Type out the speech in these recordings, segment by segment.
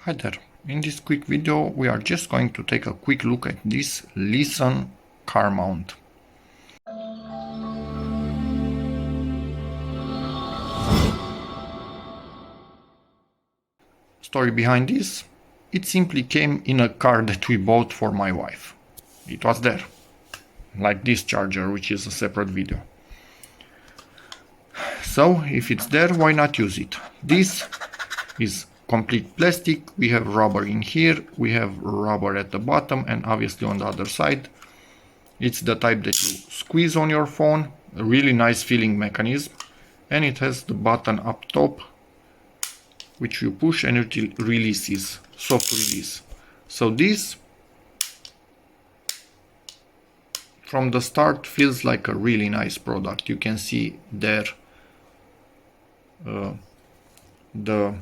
Hi there. In this quick video we are just going to take a quick look at this Lisen car mount. Story behind this: it simply came in a car that we bought for my wife. It was there, like this charger, which is a separate video. So if it's there, why not use it? This is complete plastic. We have rubber in here, we have rubber at the bottom, and obviously on the other side. It's the type that you squeeze on your phone, a really nice feeling mechanism, and it has the button up top which you push and it releases, soft release. So this from the start feels like a really nice product. You can see there the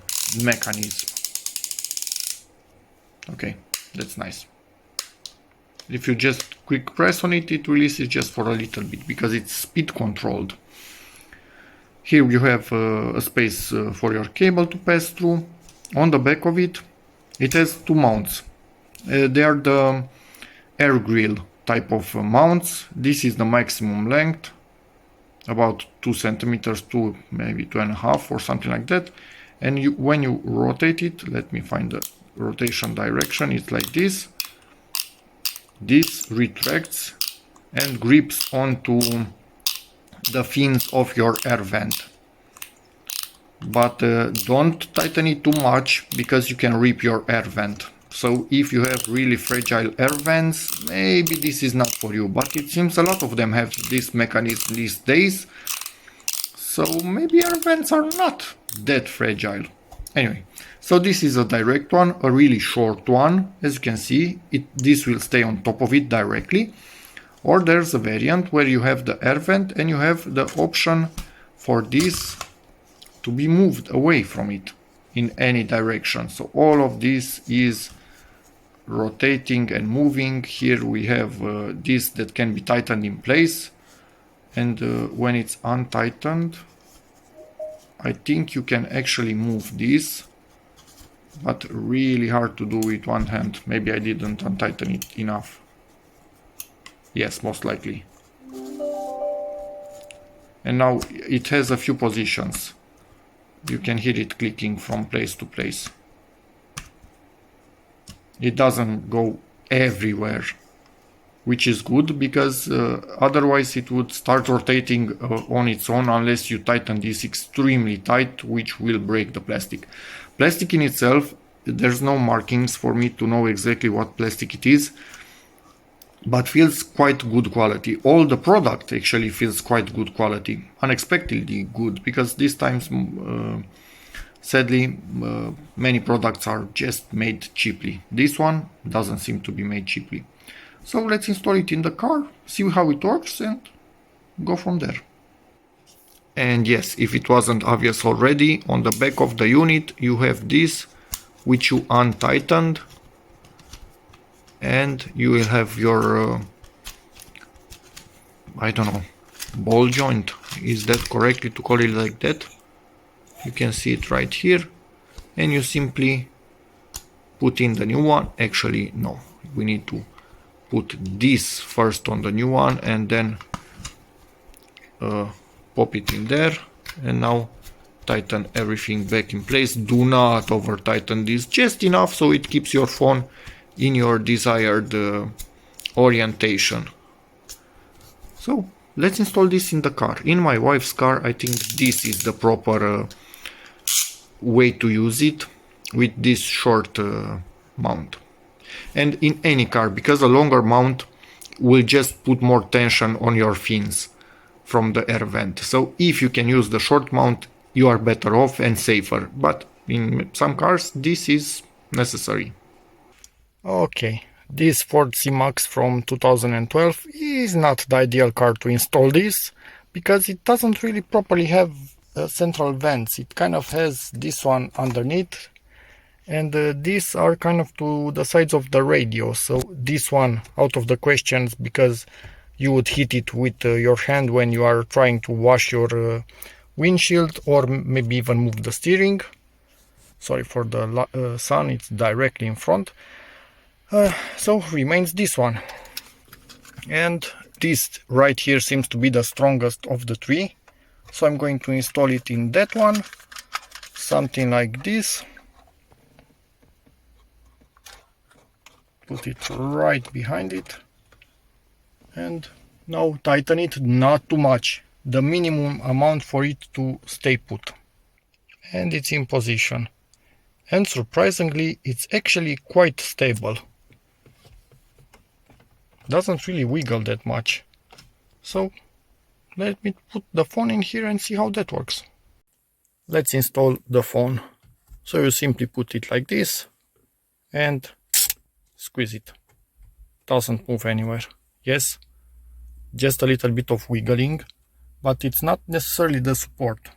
mechanism. Okay, that's nice. If you just quick press on it, it releases just for a little bit because it's speed controlled. Here you have a space for your cable to pass through. On the back of it, it has two mounts. They are the air grill type of mounts. This is the maximum length, about 2 centimeters to maybe 2.5 or something like that. And when you rotate it, let me find the rotation direction, it's like this. This retracts and grips onto the fins of your air vent. But don't tighten it too much because you can rip your air vent. So if you have really fragile air vents, maybe this is not for you. But it seems a lot of them have this mechanism these days. So maybe air vents are not that fragile. Anyway, so this is a direct one, a really short one. As you can see, this will stay on top of it directly. Or there's a variant where you have the air vent and you have the option for this to be moved away from it in any direction. So all of this is rotating and moving. Here we have this that can be tightened in place. And when it's untightened, I think you can actually move this, but really hard to do with one hand. Maybe I didn't untighten it enough. Yes, most likely. And now it has a few positions. You can hear it clicking from place to place. It doesn't go everywhere, which is good because otherwise it would start rotating on its own unless you tighten this extremely tight, which will break the plastic. Plastic in itself, there's no markings for me to know exactly what plastic it is, but feels quite good quality. All the product actually feels quite good quality, unexpectedly good, because these times sadly many products are just made cheaply. This one doesn't seem to be made cheaply. So let's install it in the car, see how it works, and go from there. And yes, if it wasn't obvious already, on the back of the unit you have this, which you untightened, and you will have your I don't know, ball joint, is that correctly to call it like that? You can see it right here, and you simply put in the new one. Actually no, we need to put this first on the new one and then pop it in there, and now tighten everything back in place. Do not over tighten this, just enough so it keeps your phone in your desired orientation. So let's install this in the car. In my wife's car, I think this is the proper way to use it, with this short mount. And in any car, because a longer mount will just put more tension on your fins from the air vent. So if you can use the short mount, you are better off and safer. But in some cars, this is necessary. Okay, this Ford C-Max from 2012 is not the ideal car to install this, because it doesn't really properly have central vents. It kind of has this one underneath, and these are kind of to the sides of the radio. So this one out of the questions, because you would hit it with your hand when you are trying to wash your windshield or maybe even move the steering. sorry for the sun, it's directly in front. So remains this one, and this right here seems to be the strongest of the three, so I'm going to install it in that one, something like this. Put it right behind it, and now tighten it, not too much, the minimum amount for it to stay put. And it's in position, and surprisingly it's actually quite stable, doesn't really wiggle that much. So let me put the phone in here and see how that works. Let's install the phone. So you simply put it like this and squeeze it. Doesn't move anywhere. Yes, just a little bit of wiggling, but it's not necessarily the support.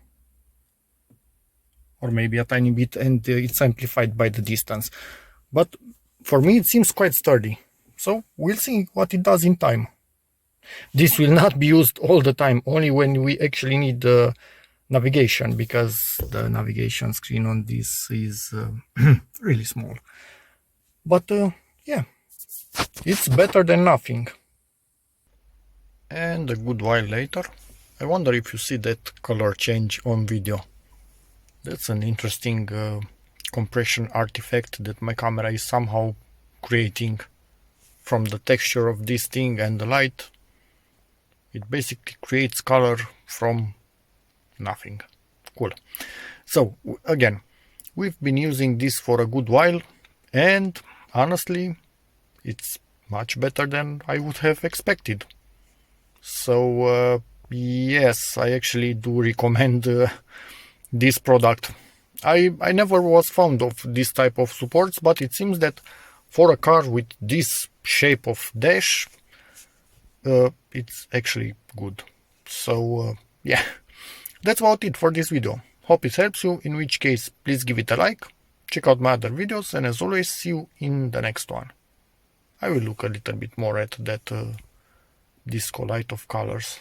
Or maybe a tiny bit, and it's amplified by the distance. But for me it seems quite sturdy. So we'll see what it does in time. This will not be used all the time, only when we actually need the navigation, because the navigation screen on this is really small. But yeah, it's better than nothing. And a good while later, I wonder if you see that color change on video. That's an interesting compression artifact that my camera is somehow creating from the texture of this thing and the light. It basically creates color from nothing. Cool. So again, we've been using this for a good while, and honestly it's much better than I would have expected. So yes, I actually do recommend this product. I never was fond of this type of supports, but it seems that for a car with this shape of dash, it's actually good. So yeah, that's about it for this video. Hope it helps you, in which case please give it a like, check out my other videos, and as always, see you in the next one. I will look a little bit more at that disco light of colors.